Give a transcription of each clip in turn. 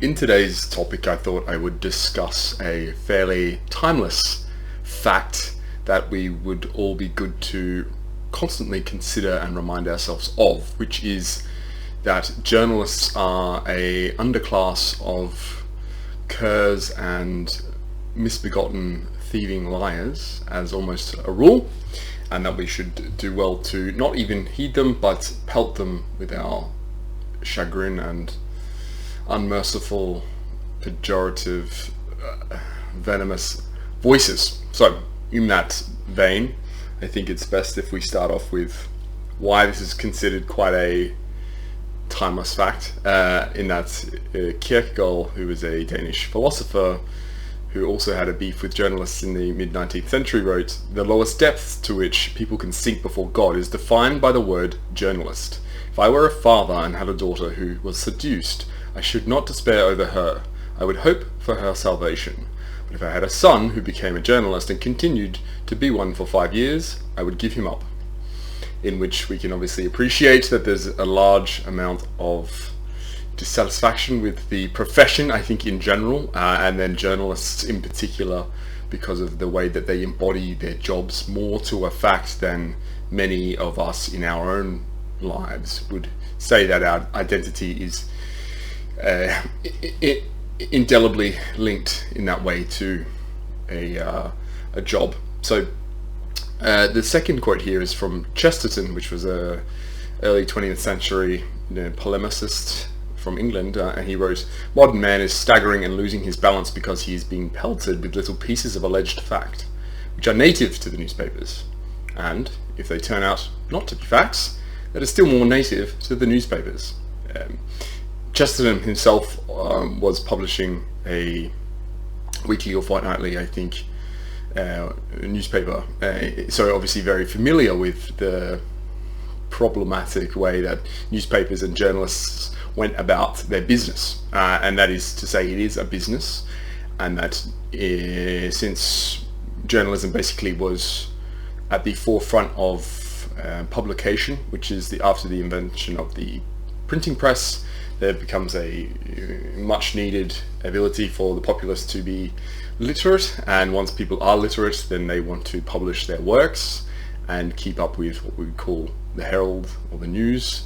In today's topic, I thought I would discuss a fairly timeless fact that we would all be good to constantly consider and remind ourselves of, which is that journalists are a underclass of curs and misbegotten thieving liars as almost a rule, and that we should do well to not even heed them but pelt them with our chagrin and unmerciful, pejorative, venomous voices. So, in that vein, I think it's best if we start off with why this is considered quite a timeless fact, in that Kierkegaard, who was a Danish philosopher who also had a beef with journalists in the mid-19th century, wrote, "The lowest depths to which people can sink before God is defined by the word journalist. If I were a father and had a daughter who was seduced, I should not despair over her. I would hope for her salvation. But if I had a son who became a journalist and continued to be one for 5 years, I would give him up." In which we can obviously appreciate that there's a large amount of dissatisfaction with the profession, I think, in general, and then journalists in particular, because of the way that they embody their jobs more to a fact than many of us in our own lives would say that our identity is indelibly linked in that way to a job. So the second quote here is from Chesterton, which was a early 20th century polemicist from England, and he wrote, "Modern man is staggering and losing his balance because he is being pelted with little pieces of alleged fact, which are native to the newspapers, and if they turn out not to be facts, that is still more native to the newspapers." Chesterton himself was publishing a weekly or fortnightly, I think, newspaper, so obviously very familiar with the problematic way that newspapers and journalists went about their business, and that is to say it is a business, and that since journalism basically was at the forefront of publication, which is after the invention of the printing press, there becomes a much needed ability for the populace to be literate, and once people are literate, then they want to publish their works and keep up with what we would call the herald or the news,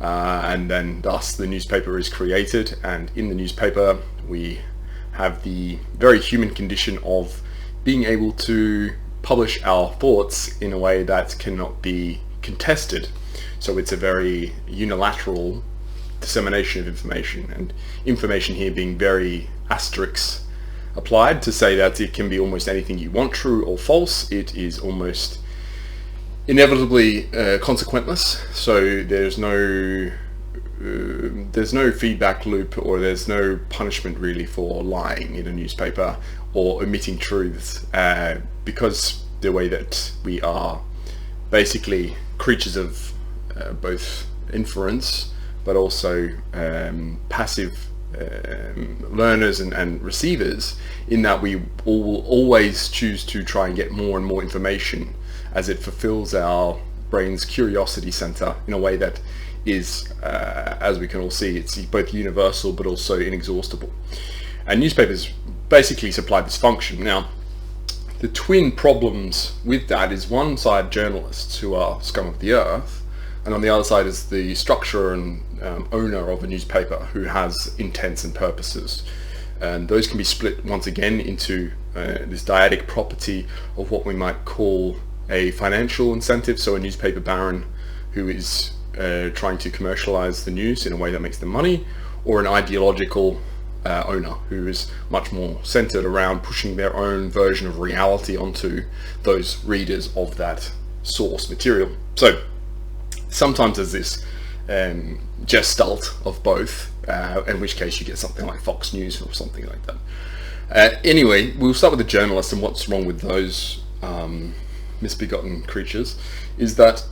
and then thus the newspaper is created, and in the newspaper we have the very human condition of being able to publish our thoughts in a way that cannot be contested. So it's a very unilateral dissemination of information, and information here being very asterisks applied to say that it can be almost anything you want, true or false. It is almost inevitably consequentless, so there's no feedback loop, or there's no punishment really for lying in a newspaper or omitting truths, because the way that we are basically creatures of both inference but also passive learners and receivers, in that we will always choose to try and get more and more information as it fulfills our brain's curiosity center in a way that is, as we can all see, it's both universal but also inexhaustible. And newspapers basically supply this function. Now, the twin problems with that is, one side, journalists who are scum of the earth, and on the other side is the structurer and owner of a newspaper who has intents and purposes. And those can be split once again into this dyadic property of what we might call a financial incentive, so a newspaper baron who is trying to commercialize the news in a way that makes them money, or an ideological owner who is much more centered around pushing their own version of reality onto those readers of that source material. So sometimes there's this gestalt of both, in which case you get something like Fox News or something like that. Anyway, we'll start with the journalists, and what's wrong with those misbegotten creatures is that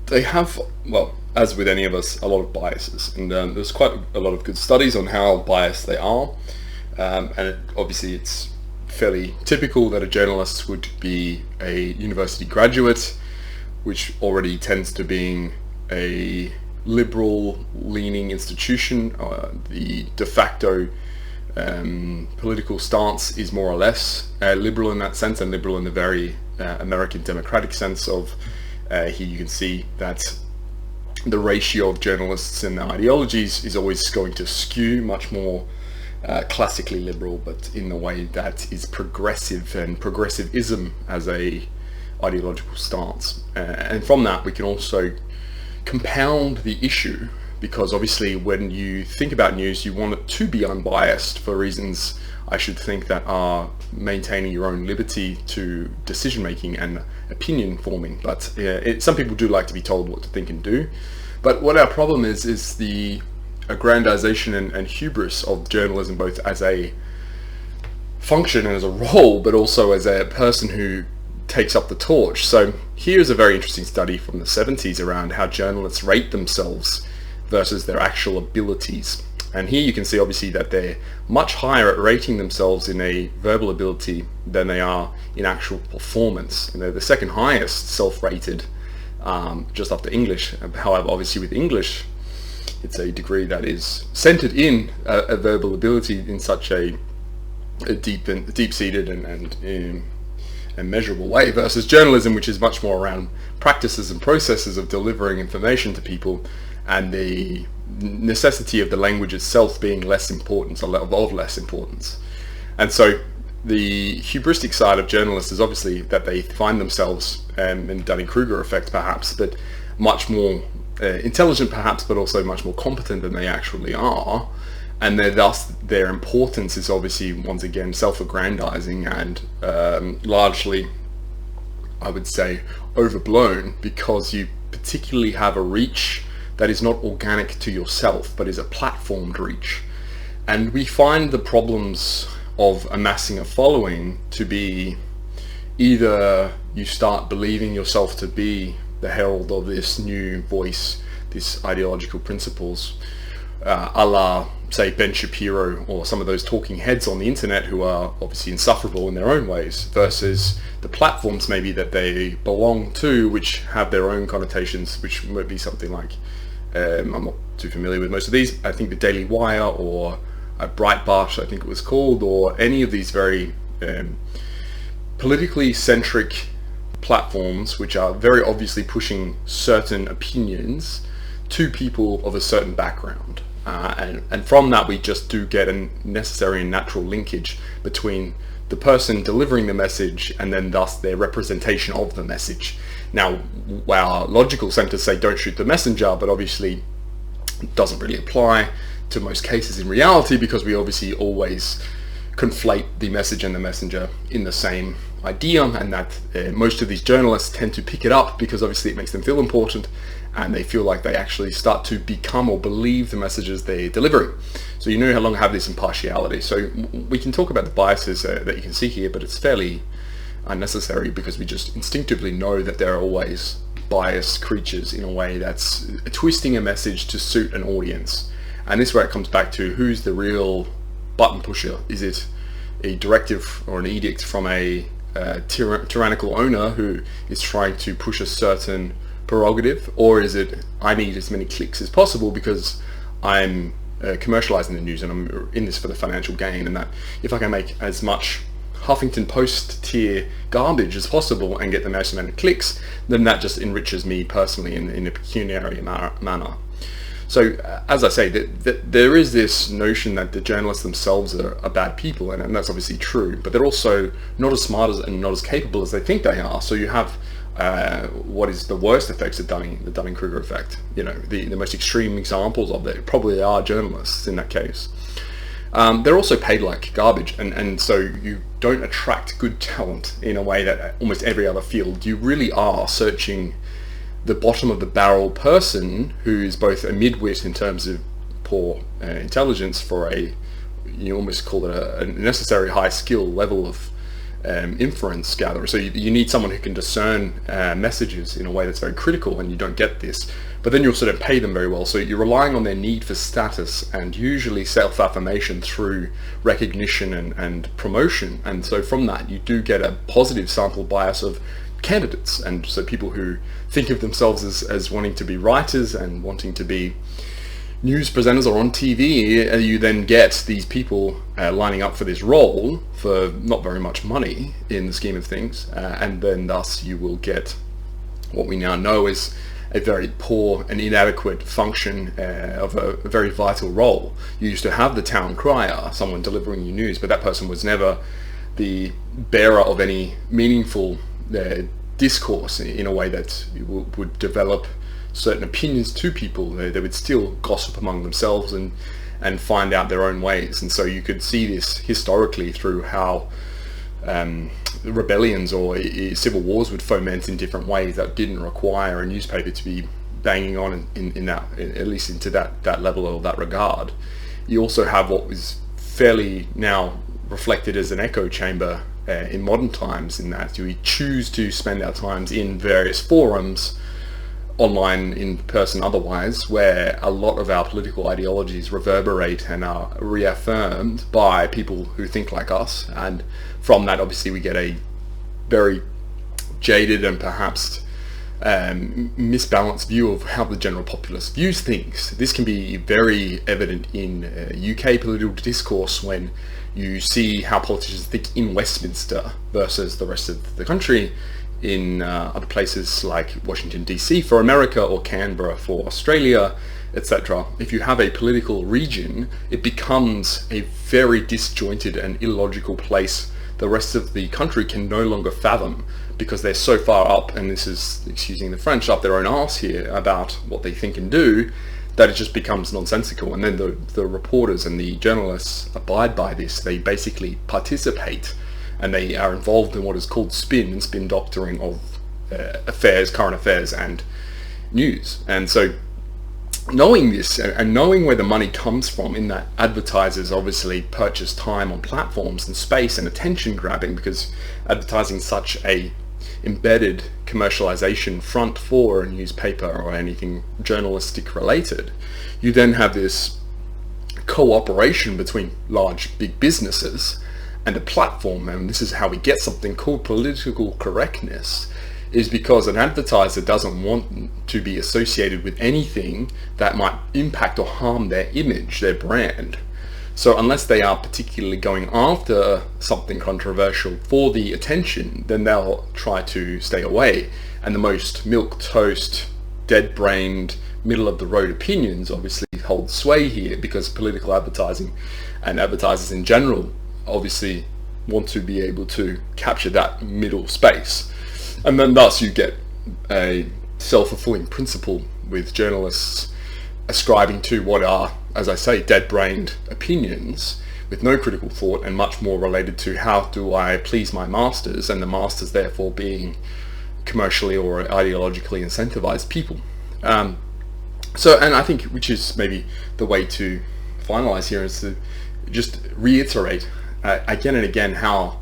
they have, well, as with any of us, a lot of biases, and there's quite a lot of good studies on how biased they are, and obviously it's fairly typical that a journalist would be a university graduate, which already tends to being a liberal-leaning institution. The de facto political stance is more or less liberal in that sense, and liberal in the very American democratic sense of here you can see that the ratio of journalists and ideologies is always going to skew much more classically liberal, but in the way that is progressive, and progressivism as a ideological stance. And from that we can also compound the issue, because obviously when you think about news you want it to be unbiased for reasons, I should think, that are maintaining your own liberty to decision making and opinion forming. But some people do like to be told what to think and do. But what our problem is the aggrandization and hubris of journalism, both as a function and as a role, but also as a person who takes up the torch. So here's a very interesting study from the 70s around how journalists rate themselves versus their actual abilities. And here you can see obviously that they're much higher at rating themselves in a verbal ability than they are in actual performance. And they're the second highest self-rated, just after English. However, obviously with English, it's a degree that is centered in a verbal ability in such a deep-seated and measurable way, versus journalism, which is much more around practices and processes of delivering information to people, and the necessity of the language itself being less important, of less importance. And so the hubristic side of journalists is obviously that they find themselves, in Dunning-Kruger effect perhaps, but much more intelligent perhaps, but also much more competent than they actually are. And thus their importance is obviously once again self-aggrandizing and largely, I would say, overblown, because you particularly have a reach that is not organic to yourself, but is a platformed reach. And we find the problems of amassing a following to be either you start believing yourself to be the herald of this new voice, these ideological principles, a la, say, Ben Shapiro or some of those talking heads on the internet who are obviously insufferable in their own ways, versus the platforms maybe that they belong to, which have their own connotations, which might be something like, I'm not too familiar with most of these, I think the Daily Wire or Breitbart, I think it was called, or any of these very politically centric platforms which are very obviously pushing certain opinions to people of a certain background. And from that we just do get a necessary and natural linkage between the person delivering the message and then thus their representation of the message. Now, our logical centers say don't shoot the messenger, but obviously it doesn't really apply to most cases in reality, because we obviously always conflate the message and the messenger in the same idea, and that most of these journalists tend to pick it up because obviously it makes them feel important, and they feel like they actually start to become or believe the messages they're delivering. So you no longer have this impartiality. So we can talk about the biases that you can see here, but it's fairly unnecessary, because we just instinctively know that there are always biased creatures in a way that's twisting a message to suit an audience. And this is where it comes back to who's the real button pusher. Is it a directive or an edict from a tyrannical owner who is trying to push a certain prerogative, or is it I need as many clicks as possible because I'm commercializing the news and I'm in this for the financial gain, and that if I can make as much Huffington Post tier garbage as possible and get the most amount of clicks, then that just enriches me personally in a pecuniary manner. So as I say, there is this notion that the journalists themselves are bad people, and that's obviously true, but they're also not as smart and not as capable as they think they are. So you have what is the worst effects of the Dunning-Kruger effect. You know, the most extreme examples of it probably are journalists in that case. They're also paid like garbage, and so you don't attract good talent in a way that almost every other field. You really are searching the bottom of the barrel person who is both a midwit in terms of poor intelligence for you almost call it a necessary high skill level of inference gatherer. So you need someone who can discern messages in a way that's very critical, and you don't get this. But then you also don't pay them very well, so you're relying on their need for status and usually self-affirmation through recognition and promotion. And so from that you do get a positive sample bias of candidates. And so people who think of themselves as wanting to be writers and wanting to be news presenters or on TV, you then get these people lining up for this role for not very much money in the scheme of things, and then thus you will get what we now know is a very poor and inadequate function of a very vital role. You used to have the town crier, someone delivering you news, but that person was never the bearer of any meaningful discourse in a way that would develop certain opinions to people. They would still gossip among themselves and find out their own ways. And so you could see this historically through how rebellions or civil wars would foment in different ways that didn't require a newspaper to be banging on in that, at least into that level or that regard. You also have what was fairly now reflected as an echo chamber in modern times, in that we choose to spend our times in various forums, online, in person, otherwise, where a lot of our political ideologies reverberate and are reaffirmed by people who think like us. And from that, obviously, we get a very jaded and perhaps misbalanced view of how the general populace views things. This can be very evident in UK political discourse when you see how politicians think in Westminster versus the rest of the country, in other places like Washington DC for America or Canberra for Australia, etc. If you have a political region, it becomes a very disjointed and illogical place the rest of the country can no longer fathom, because they're so far up, and this is, excusing the French, up their own arse here about what they think and do, that it just becomes nonsensical. And then the reporters and the journalists abide by this. They basically participate, and they are involved in what is called spin and spin doctoring of affairs, current affairs and news. And so knowing this and knowing where the money comes from, in that advertisers obviously purchase time on platforms and space and attention grabbing, because advertising is such a embedded commercialization front for a newspaper or anything journalistic related, you then have this cooperation between large big businesses and a platform. And this is how we get something called political correctness, is because an advertiser doesn't want to be associated with anything that might impact or harm their image, their brand. So unless they are particularly going after something controversial for the attention, then they'll try to stay away. And the most milquetoast, dead-brained, middle-of-the-road opinions obviously hold sway here, because political advertising and advertisers in general obviously want to be able to capture that middle space. And then thus you get a self-fulfilling principle with journalists ascribing to what are, as I say, dead-brained opinions with no critical thought, and much more related to how do I please my masters, and the masters therefore being commercially or ideologically incentivized people. So, and I think, which is maybe the way to finalize here, is to just reiterate again and again how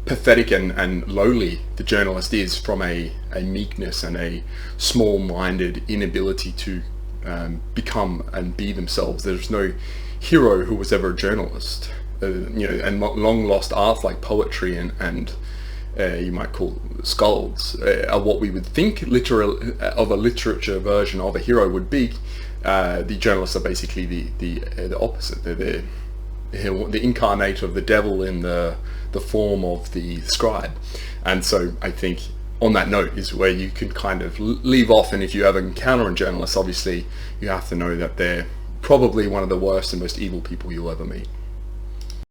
pathetic and lowly the journalist is, from a meekness and a small-minded inability to become and be themselves. There's no hero who was ever a journalist. And long-lost arts like poetry and you might call skulls are what we would think of a literature version of a hero would be. The journalists are basically the opposite. They're the incarnate of the devil in the form of the scribe. And so I think on that note is where you can kind of leave off. And if you ever encounter a journalist, obviously you have to know that they're probably one of the worst and most evil people you'll ever meet.